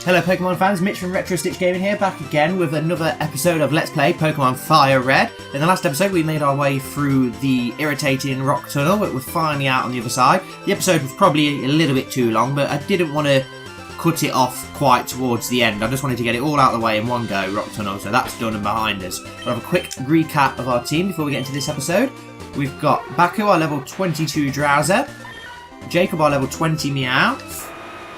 Hello Pokemon fans, Mitch from Retro Stitch Gaming here, back again with another episode of Let's Play Pokemon Fire Red. In the last episode we made our way through the irritating rock tunnel, but we're finally out on the other side. The episode was probably a little bit too long, but I didn't want to cut it off quite towards the end. I just wanted to get it all out of the way in one go, rock tunnel, so that's done and behind us. We'll have a quick recap of our team before we get into this episode. We've got Baku, our level 22 Drowser, Jacob, our level 20 Meowth,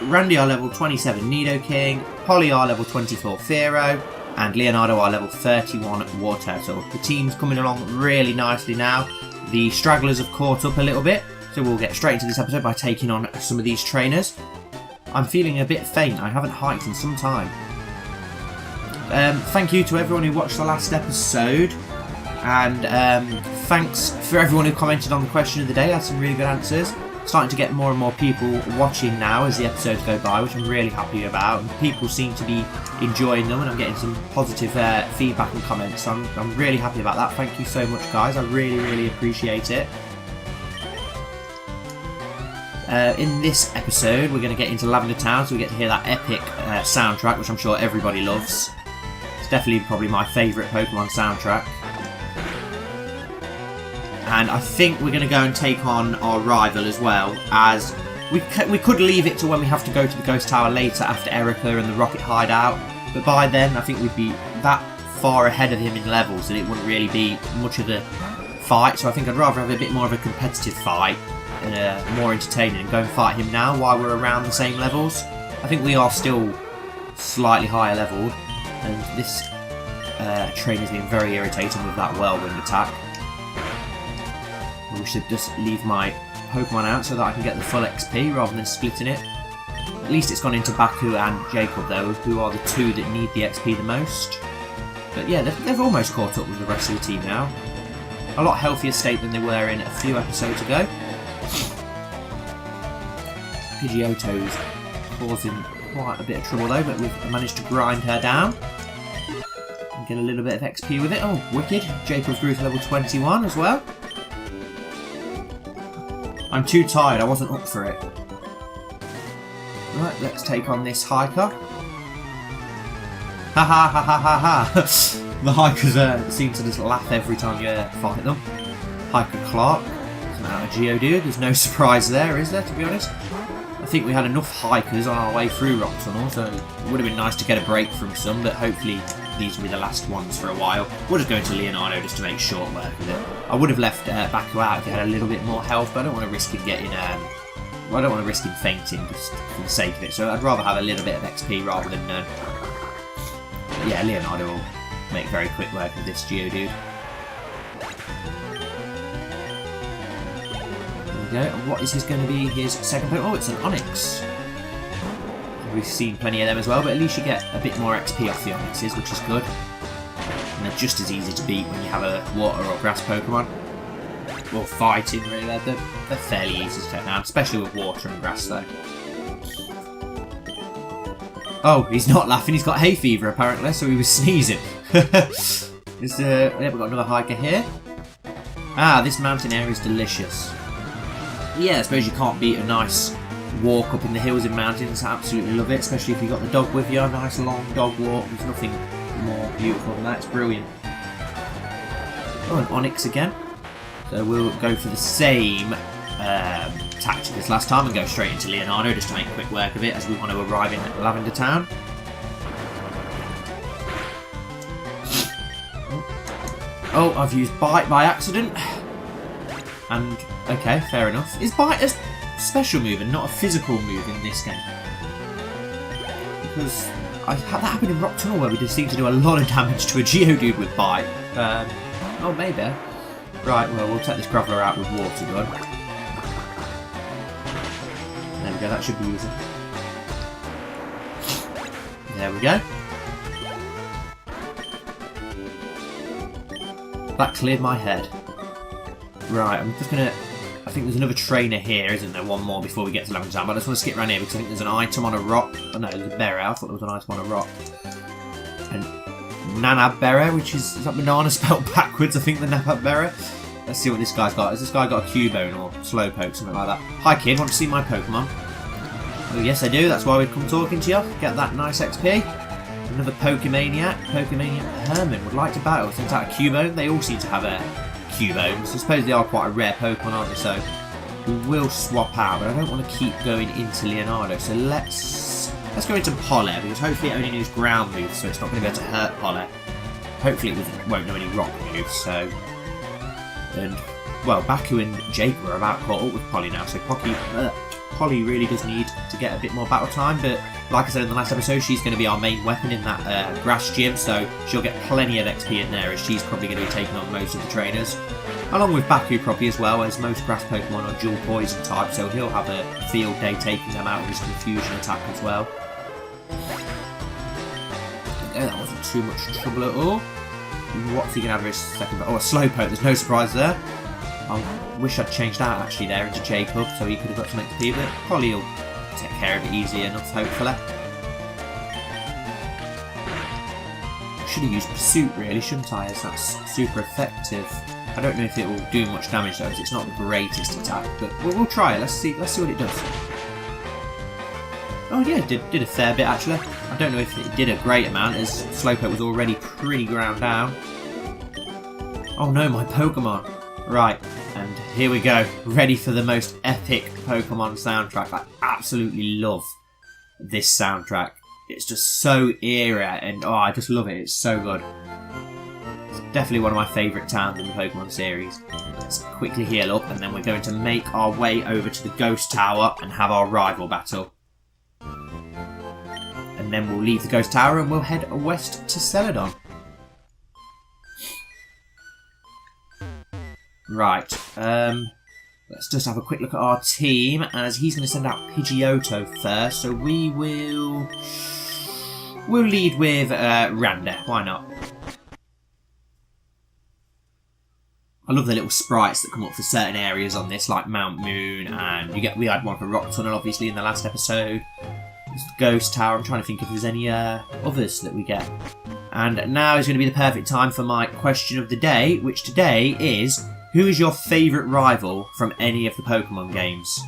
Randy, our level 27 Nidoking, Polly, our level 24 Fearow, and Leonardo, our level 31 Wartortle. The team's coming along really nicely now. The stragglers have caught up a little bit, so we'll get straight into this episode by taking on some of these trainers. I'm feeling a bit faint, I haven't hiked in some time. Thank you to everyone who watched the last episode, and thanks for everyone who commented on the question of the day. I had some really good answers. Starting to get more and more people watching now as the episodes go by, which I'm really happy about. And people seem to be enjoying them, and I'm getting some positive feedback and comments. So I'm really happy about that. Thank you so much, guys. I really appreciate it. In this episode, we're going to get into Lavender Town, so we get to hear that epic soundtrack, which I'm sure everybody loves. It's definitely probably my favourite Pokemon soundtrack. And I think we're going to go and take on our rival as well, as we could leave it to when we have to go to the Ghost Tower later after Erica and the Rocket Hideout, but by then I think we'd be that far ahead of him in levels that it wouldn't really be much of a fight, so I think I'd rather have a bit more of a competitive fight and more entertaining and go and fight him now while we're around the same levels. I think we are still slightly higher leveled, and this trainer's been very irritating with that whirlwind attack. We should just leave my Pokemon out so that I can get the full XP rather than splitting it. At least it's gone into Baku and Jacob though, who are the two that need the XP the most. But yeah, they've almost caught up with the rest of the team now. A lot healthier state than they were in a few episodes ago. Pidgeotto's causing quite a bit of trouble though, but we've managed to grind her down. And get a little bit of XP with it. Oh, wicked. Jacob grew to level 21 as well. I'm too tired, I wasn't up for it. Right, let's take on this hiker. Ha ha ha ha ha ha! The hikers seem to just laugh every time you fight them. Hiker Clark, it's now a Geodude, there's no surprise there, is there, to be honest? I think we had enough hikers on our way through Rock Tunnel, so it would have been nice to get a break from some, but hopefully these will be the last ones for a while. We'll just go into Leonardo just to make short work of it. I would have left Baku out if he had a little bit more health, but I don't want to risk him getting I don't want to risk him fainting just for the sake of it, so I'd rather have a little bit of XP rather than none. But yeah, Leonardo will make very quick work of this Geodude. There we go. And what is going to be his second Pokemon? Oh, it's an Onix. We've seen plenty of them as well, but at least you get a bit more XP off the Onixes, which is good. And they're just as easy to beat when you have a water or grass Pokemon. Well, fighting, really. They're fairly easy to take down, especially with water and grass, though. Oh, he's not laughing. He's got hay fever, apparently, so he was sneezing. Yeah, we've got another hiker here. Ah, this mountain air is delicious. Yeah, I suppose you can't beat a nice walk up in the hills and mountains. I absolutely love it, especially if you've got the dog with you. A nice long dog walk. There's nothing more beautiful than that. It's brilliant. Oh, an Onix again. So we'll go for the same tactic as last time and go straight into Leonardo just to make quick work of it as we want to arrive in Lavender Town. Oh, I've used Bite by accident. And, okay, fair enough. Is Bite a special move and not a physical move in this game? Because that happened in Rock Tunnel where we just seemed to do a lot of damage to a Geodude with Bite. Oh, maybe. Right, well, we'll take this Graveler out with Water Gun. There we go, that should be easy. There we go. That cleared my head. Right, I'm just gonna... I think there's another trainer here, isn't there? One more before we get to Lavender Town, but I just want to skip around here because I think there's an item on a rock. Oh no, there's a berry. I thought there was an item on a rock. And Nanab Berry, which is that banana spelled backwards? I think the Nanab Berry. Let's see what this guy's got. Has this guy got a Cubone or Slowpoke, something like that? Hi kid, want to see my Pokemon? Oh, yes, I do. That's why we've come talking to you. Get that nice XP. Another Pokemaniac. Pokemaniac Herman would like to battle. Sent out a Cubone. They all seem to have a Cubone. So I suppose they are quite a rare Pokemon, aren't they? So we will swap out, but I don't want to keep going into Leonardo. So let's go into Polle, because hopefully it only knows ground moves, so it's not going to be able to hurt Polle. Hopefully it won't know any rock moves, so... And, well, Baku and Jacob are about caught up with Polle now, so Polle really does need to get a bit more battle time, but like I said in the last episode, she's going to be our main weapon in that grass gym, so she'll get plenty of XP in there, as she's probably going to be taking on most of the trainers. Along with Baku probably as well, as most grass Pokemon are dual poison type, so he'll have a field day taking them out with his confusion attack as well. Okay, that wasn't too much trouble at all. What's he going to have for his second? Oh, a Slowpoke, there's no surprise there. I wish I'd changed that actually there into Jacob, so he could have got some XP, but probably he'll take care of it easy enough, hopefully. Should have used Pursuit really, shouldn't I, as that's super effective. I don't know if it will do much damage though, as it's not the greatest attack, but we'll try it. Let's see what it does. Oh yeah, it did a fair bit actually. I don't know if it did a great amount, as Slowpoke was already pretty ground down. Oh no, my Pokemon. Right, and here we go. Ready for the most epic Pokemon soundtrack. I absolutely love this soundtrack. It's just so era, and oh, I just love it. It's so good. It's definitely one of my favourite towns in the Pokemon series. Let's quickly heal up, and then we're going to make our way over to the Ghost Tower and have our rival battle. And then we'll leave the Ghost Tower and we'll head west to Celadon. Right, let's just have a quick look at our team, as he's going to send out Pidgeotto first, so we'll lead with Rander, why not? I love the little sprites that come up for certain areas on this, like Mount Moon, and we had one for Rock Tunnel obviously in the last episode. There's the Ghost Tower. I'm trying to think if there's any others that we get. And now is going to be the perfect time for my question of the day, which today is, who is your favourite rival from any of the Pokemon games?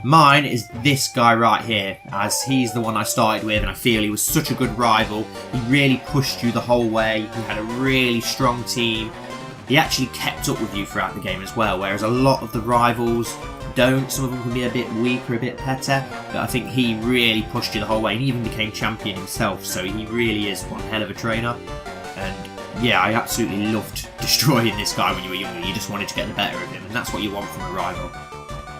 Mine is this guy right here, as he's the one I started with, and I feel he was such a good rival. He really pushed you the whole way. He had a really strong team. He actually kept up with you throughout the game as well, whereas a lot of the rivals don't. Some of them can be a bit weaker, a bit better, but I think he really pushed you the whole way, and he even became champion himself, so he really is one hell of a trainer. And yeah, I absolutely loved destroying this guy when you were younger. You just wanted to get the better of him, and that's what you want from a rival.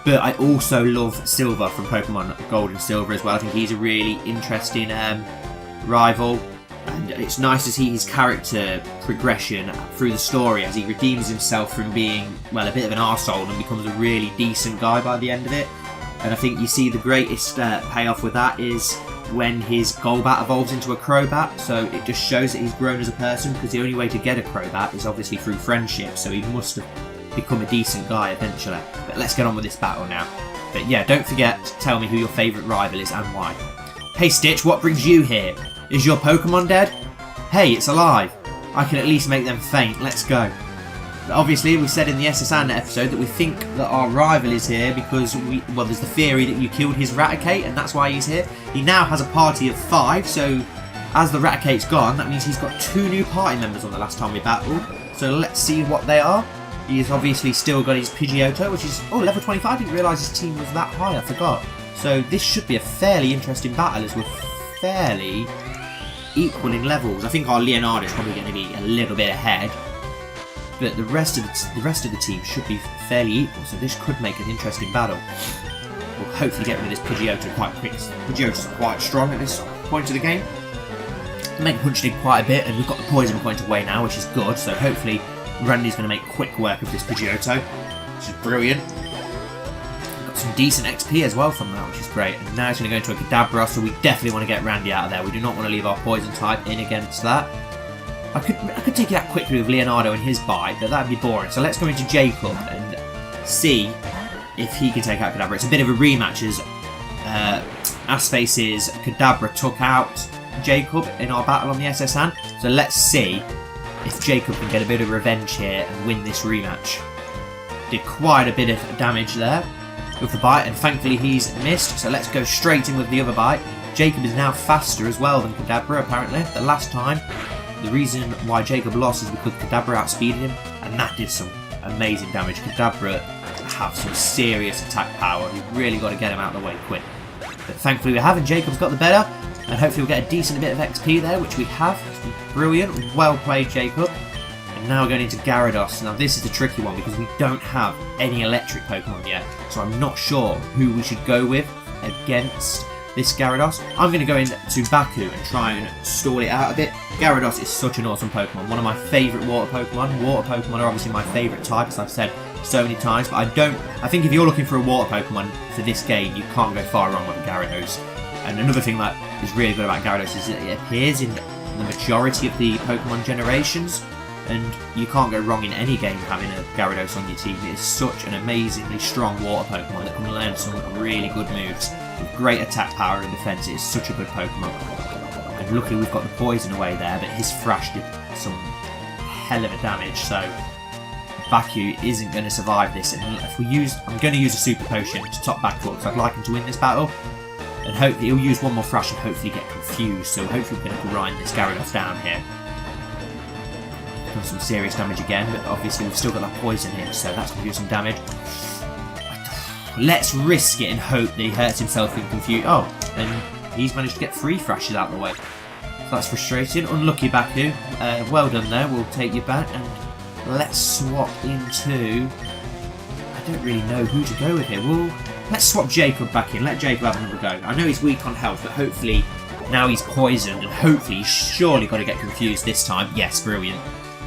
But I also love Silver from Pokemon Gold and Silver as well. I think he's a really interesting rival. And it's nice to see his character progression through the story as he redeems himself from being, well, a bit of an arsehole and becomes a really decent guy by the end of it. And I think you see the greatest payoff with that is when his Golbat evolves into a Crobat. So it just shows that he's grown as a person, because the only way to get a Crobat is obviously through friendship. So he must have become a decent guy eventually. But let's get on with this battle now. But yeah, don't forget to tell me who your favourite rival is and why. Hey Stitch, what brings you here? Is your Pokemon dead? Hey, it's alive. I can at least make them faint. Let's go. But obviously, we said in the SSN episode that we think that our rival is here because there's the theory that you killed his Raticate, and that's why he's here. He now has a party of 5, so as the Raticate's gone, that means he's got 2 new party members on the last time we battled. So let's see what they are. He's obviously still got his Pidgeotto, which is, level 25. I didn't realise his team was that high, I forgot. So this should be a fairly interesting battle, as we're fairly equal in levels. I think our Leonardo is probably going to be a little bit ahead, but the rest of the team should be fairly equal, so this could make an interesting battle. We'll hopefully get rid of this Pidgeotto quite quick. Pidgeotto's quite strong at this point of the game. Mega Punch did quite a bit, and we've got the Poison point away now, which is good, so hopefully Randy's going to make quick work of this Pidgeotto, which is brilliant. Some decent XP as well from that, which is great. And now it's going to go into a Kadabra, so we definitely want to get Randy out of there. We do not want to leave our Poison type in against that. I could take it out quickly with Leonardo and his bite, but that would be boring. So let's go into Jacob and see if he can take out Kadabra. It's a bit of a rematch, as Asface's Kadabra took out Jacob in our battle on the SSN. So let's see if Jacob can get a bit of revenge here and win this rematch. Did quite a bit of damage there. with the bite, and thankfully he's missed, so let's go straight in with the other bite. Jacob is now faster as well than Kadabra, apparently. The last time, the reason why Jacob lost is because Kadabra outspeeded him, and that did some amazing damage. Kadabra have some serious attack power. You've really got to get him out of the way quick. But thankfully we have, and Jacob's got the better, and hopefully we'll get a decent bit of XP there, which we have. Brilliant. Well played, Jacob. And now we're going into Gyarados. Now this is the tricky one because we don't have any electric Pokemon yet, so I'm not sure who we should go with against this Gyarados. I'm going to go into Baku and try and stall it out a bit. Gyarados is such an awesome Pokemon, one of my favourite water Pokemon. Water Pokemon are obviously my favourite type, as I've said so many times, but I think if you're looking for a water Pokemon for this game, you can't go far wrong with Gyarados. And another thing that is really good about Gyarados is that it appears in the majority of the Pokemon generations, and you can't go wrong in any game having a Gyarados on your team. It is such an amazingly strong water Pokemon that can learn some really good moves with great attack power and defense. It is such a good Pokemon. And luckily we've got the poison away there, but his Thrash did some hell of a damage, so Baku isn't going to survive this. And if I'm going to use a Super Potion to top Baku up, because I'd like him to win this battle. And hopefully he'll use one more Thrash and hopefully get confused, so hopefully we're going to grind this Gyarados down here. Done some serious damage again, but obviously we've still got that poison here, so that's going to do some damage. Let's risk it and hope that he hurts himself in confusion. Oh, and he's managed to get 3 Thrashes out of the way. So that's frustrating. Unlucky Baku. Well done there, we'll take you back, and let's swap into... I don't really know who to go with here. Let's swap Jacob back in, let Jacob have another go. I know he's weak on health, but hopefully now he's poisoned, and hopefully he's surely got to get confused this time. Yes, brilliant.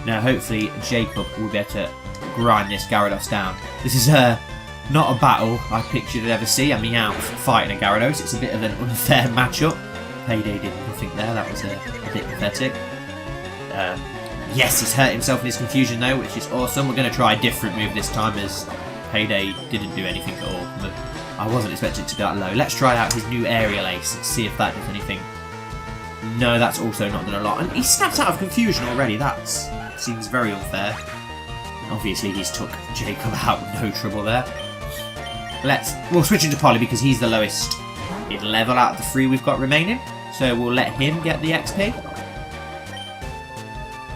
Now hopefully Jacob will be able to grind this Gyarados down. This is not a battle I pictured I'd ever see. I mean, out fighting a Gyarados. It's a bit of an unfair matchup. Payday did nothing there. That was a bit pathetic. Yes, he's hurt himself in his confusion though, which is awesome. We're going to try a different move this time, as Payday didn't do anything at all. But I wasn't expecting it to be that low. Let's try out his new Aerial Ace and see if that does anything. No, that's also not done a lot. And he snapped out of confusion already. That seems very unfair. Obviously, he's took Jacob out with no trouble there. We'll switch into Polly because he's the lowest in level out of the 3 we've got remaining. So we'll let him get the XP.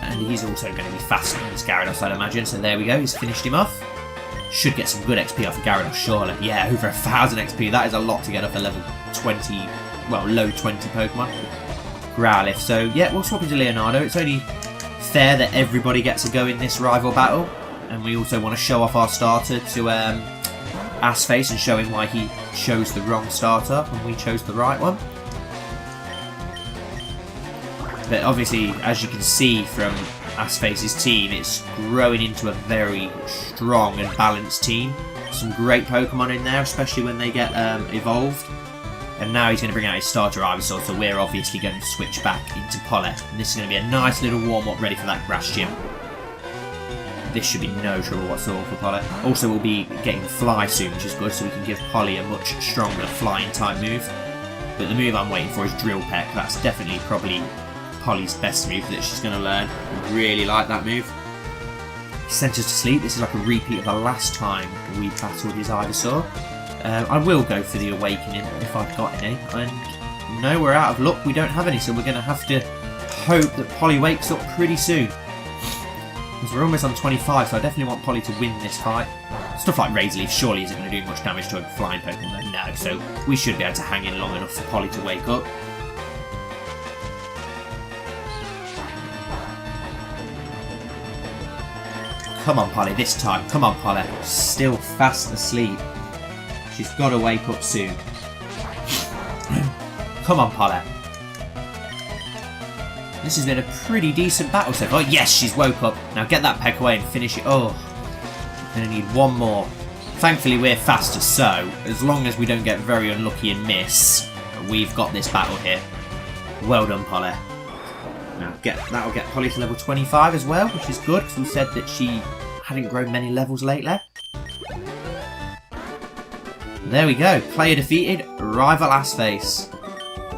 And he's also going to be faster than this Gyarados, I'd imagine. So there we go, he's finished him off. Should get some good XP off of Gyarados, surely. Yeah, over 1,000 XP. That is a lot to get off a level 20, well, low 20 Pokemon. Growlithe. So yeah, we'll swap into Leonardo. It's only fair that everybody gets a go in this rival battle. And we also want to show off our starter to Assface and show him why he chose the wrong starter when we chose the right one. But obviously, as you can see from Assface's team, it's growing into a very strong and balanced team. Some great Pokemon in there, especially when they get evolved. And now he's going to bring out his starter Ivysaur, so we're obviously going to switch back into Pollet. And this is going to be a nice little warm-up ready for that grass gym. This should be no trouble whatsoever for Polly. Also, we'll be getting Fly soon, which is good, so we can give Polly a much stronger flying type move. But the move I'm waiting for is Drill Peck. That's definitely probably Polly's best move that she's going to learn. I really like that move. He sent us to sleep. This is like a repeat of the last time we battled his Ivysaur. I will go for the Awakening if I've got any. And no, we're out of luck. We don't have any, so we're going to have to hope that Polly wakes up pretty soon. Because we're almost on 25, so I definitely want Polly to win this fight. Stuff like Razor Leaf surely isn't going to do much damage to a flying Pokemon. No, so we should be able to hang in long enough for Polly to wake up. Come on, Polly, this time. Come on, Polly. Still fast asleep. She's got to wake up soon. Come on, Polly. This has been a pretty decent battle so far. Oh, yes, she's woke up. Now get that peck away and finish it. Oh, I'm going to need one more. Thankfully, we're faster, so as long as we don't get very unlucky and miss, we've got this battle here. Well done, Polly. Now that'll get Polly to level 25 as well, which is good, because we said that she hadn't grown many levels lately. There we go. Player defeated, rival Assface.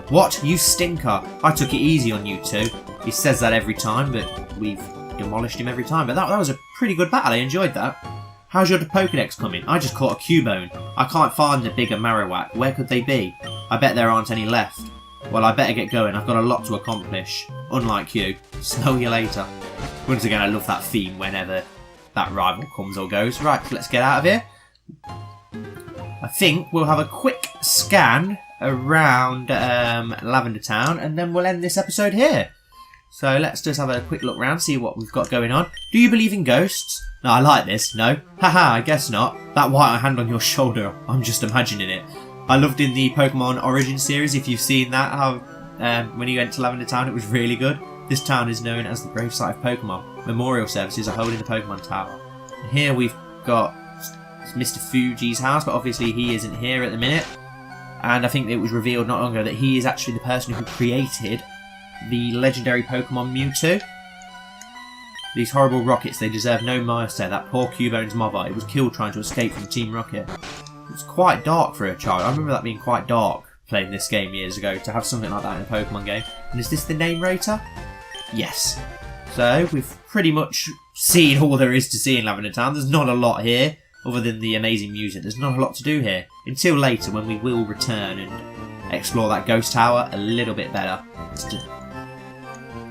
What? You stinker. I took it easy on you two. He says that every time, but we've demolished him every time. But that was a pretty good battle. I enjoyed that. How's your Pokedex coming? I just caught a Cubone. I can't find the bigger Marowak. Where could they be? I bet there aren't any left. Well, I better get going. I've got a lot to accomplish. Unlike you. Smell you later. Once again, I love that theme whenever that rival comes or goes. Right, let's get out of here. I think we'll have a quick scan around Lavender Town and then we'll end this episode here. So let's just have a quick look around, see what we've got going on. Do you believe in ghosts? No, I like this. No? Haha, I guess not. That white hand on your shoulder, I'm just imagining it. I loved in the Pokemon Origin series, if you've seen that, how when you went to Lavender Town, it was really good. This town is known as the gravesite of Pokemon. Memorial services are held in the Pokemon Tower. And here we've got Mr. Fuji's house, but obviously he isn't here at the minute. And I think it was revealed not long ago that he is actually the person who created the legendary Pokemon Mewtwo. These horrible rockets, they deserve no mercy. That poor Cubone's mother, it was killed trying to escape from Team Rocket. It was quite dark for a child. I remember that being quite dark playing this game years ago, to have something like that in a Pokemon game. And is this the name rater? Yes. So we've pretty much seen all there is to see in Lavender Town. There's not a lot here, other than the amazing music. There's not a lot to do here. Until later, when we will return and explore that ghost tower a little bit better.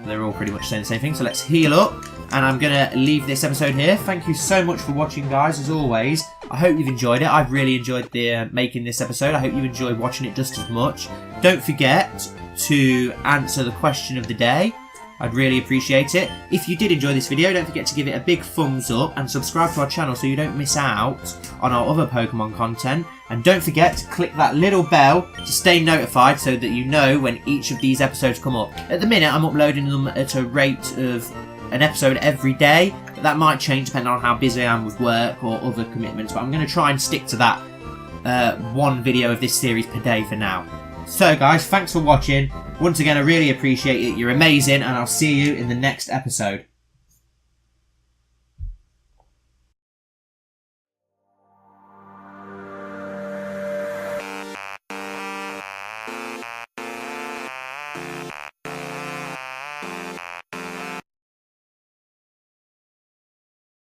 They're all pretty much saying the same thing, so let's heal up. And I'm going to leave this episode here. Thank you so much for watching, guys, as always. I hope you've enjoyed it. I've really enjoyed making this episode. I hope you enjoyed watching it just as much. Don't forget to answer the question of the day. I'd really appreciate it. If you did enjoy this video, don't forget to give it a big thumbs up and subscribe to our channel so you don't miss out on our other Pokemon content. And don't forget to click that little bell to stay notified so that you know when each of these episodes come up. At the minute, I'm uploading them at a rate of an episode every day, but that might change depending on how busy I am with work or other commitments, but I'm going to try and stick to that one video of this series per day for now. So guys, thanks for watching. Once again, I really appreciate it. You're amazing, and I'll see you in the next episode.